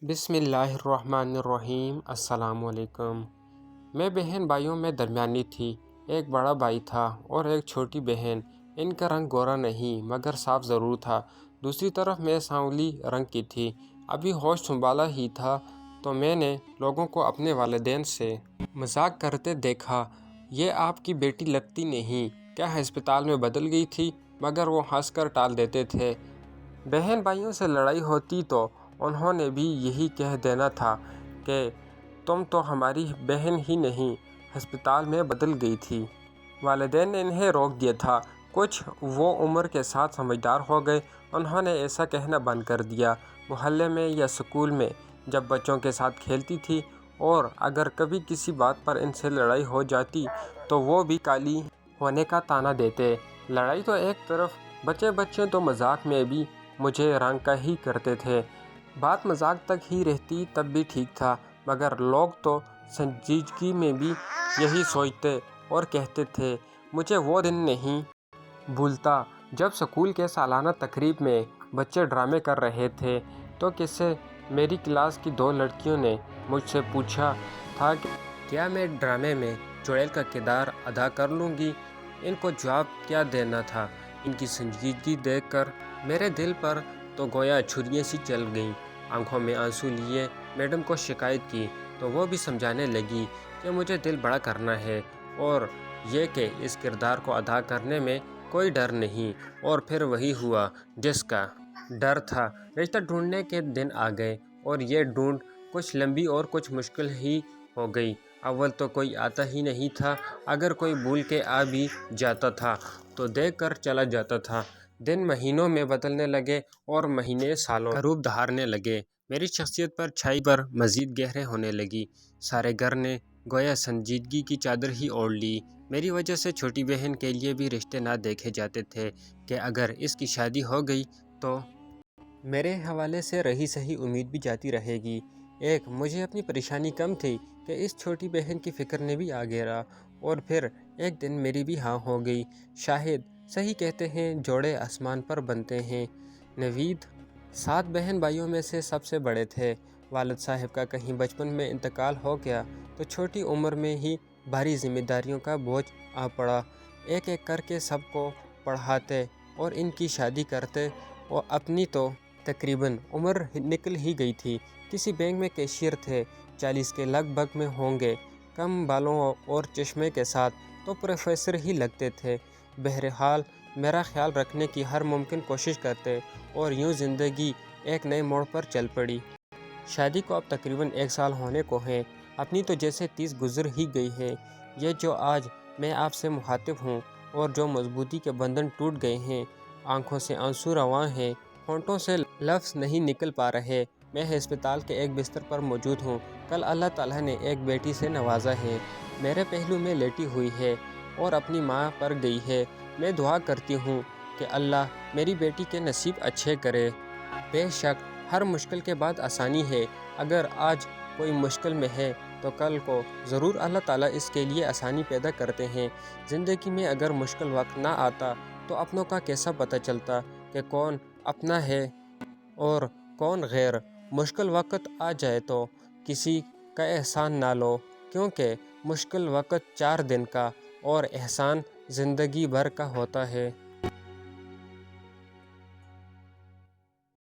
बिस्मिल्लाहिर्रहमानिर्रहीम। अस्सलाम वालेकुम। मैं बहन भाइयों में दरमियानी थी। एक बड़ा भाई था और एक छोटी बहन। इनका रंग गोरा नहीं मगर साफ ज़रूर था। दूसरी तरफ मैं सांवली रंग की थी। अभी होश संभाला ही था तो मैंने लोगों को अपने वालिदैन से मजाक करते देखा, ये आपकी बेटी लगती नहीं, क्या अस्पताल में बदल गई थी? मगर वो हंसकर टाल देते थे। बहन भाइयों से लड़ाई होती तो उन्होंने भी यही कह देना था कि तुम तो हमारी बहन ही नहीं, अस्पताल में बदल गई थी। वालिदैन ने इन्हें रोक दिया था। कुछ वो उम्र के साथ समझदार हो गए, उन्होंने ऐसा कहना बंद कर दिया। मोहल्ले में या स्कूल में जब बच्चों के साथ खेलती थी और अगर कभी किसी बात पर इनसे लड़ाई हो जाती तो वो भी काली होने का ताना देते। लड़ाई तो एक तरफ, बच्चे तो मजाक में भी मुझे रंग का ही करते थे। बात मजाक तक ही रहती तब भी ठीक था, मगर लोग तो संजीदगी में भी यही सोचते और कहते थे। मुझे वो दिन नहीं भूलता जब स्कूल के सालाना तकरीब में बच्चे ड्रामे कर रहे थे तो किसी मेरी क्लास की 2 लड़कियों ने मुझसे पूछा था कि क्या मैं ड्रामे में चुड़ैल का किरदार अदा कर लूँगी। इनको जवाब क्या देना था। इनकी संजीदगी देखकर मेरे दिल पर तो गोया छुरियाँ सी चल गईं। आंखों में आंसू लिए मैडम को शिकायत की तो वो भी समझाने लगी कि मुझे दिल बड़ा करना है और ये कि इस किरदार को अदा करने में कोई डर नहीं। और फिर वही हुआ जिसका डर था। रिश्ता ढूंढने के दिन आ गए और ये ढूंढ कुछ लंबी और कुछ मुश्किल ही हो गई। अव्वल तो कोई आता ही नहीं था, अगर कोई भूल के आ भी जाता था तो देख कर चला जाता था। दिन महीनों में बदलने लगे और महीने सालों का रूप धारने लगे। मेरी शख्सियत पर छाई पर मज़ीद गहरे होने लगी। सारे घर ने गोया संजीदगी की चादर ही ओढ़ ली। मेरी वजह से छोटी बहन के लिए भी रिश्ते ना देखे जाते थे कि अगर इसकी शादी हो गई तो मेरे हवाले से रही सही उम्मीद भी जाती रहेगी। एक मुझे अपनी परेशानी कम थी कि इस छोटी बहन की फ़िक्र ने भी आ घेरा। और फिर एक दिन मेरी भी हाँ हो गई। शाहिद सही कहते हैं, जोड़े आसमान पर बनते हैं। नवीद 7 बहन भाइयों में से सबसे बड़े थे। वालिद साहब का कहीं बचपन में इंतकाल हो गया तो छोटी उम्र में ही भारी जिम्मेदारियों का बोझ आ पड़ा। एक एक करके सबको पढ़ाते और इनकी शादी करते और अपनी तो तकरीबन उम्र निकल ही गई थी। किसी बैंक में कैशियर थे, 40 के लगभग में होंगे, कम बालों और चश्मे के साथ तो प्रोफेसर ही लगते थे। बहरहाल मेरा ख्याल रखने की हर मुमकिन कोशिश करते और यूं ज़िंदगी एक नए मोड़ पर चल पड़ी। शादी को अब तकरीबन 1 साल होने को है। अपनी तो जैसे 30 गुजर ही गई है। ये जो आज मैं आपसे मुखातिब हूँ और जो मजबूती के बंधन टूट गए हैं, आंखों से आंसू रवां हैं, होंठों से लफ्ज़ नहीं निकल पा रहे। मैं अस्पताल के एक बिस्तर पर मौजूद हूँ। कल अल्लाह ताला ने एक बेटी से नवाजा है, मेरे पहलू में लेटी हुई है और अपनी माँ पर गई है। मैं दुआ करती हूँ कि अल्लाह मेरी बेटी के नसीब अच्छे करे। बेशक हर मुश्किल के बाद आसानी है। अगर आज कोई मुश्किल में है तो कल को ज़रूर अल्लाह ताला इसके लिए आसानी पैदा करते हैं। ज़िंदगी में अगर मुश्किल वक्त ना आता तो अपनों का कैसा पता चलता कि कौन अपना है और कौन गैर। मुश्किल वक्त आ जाए तो किसी का एहसान ना लो, क्योंकि मुश्किल वक्त 4 दिन का और एहसान ज़िंदगी भर का होता है।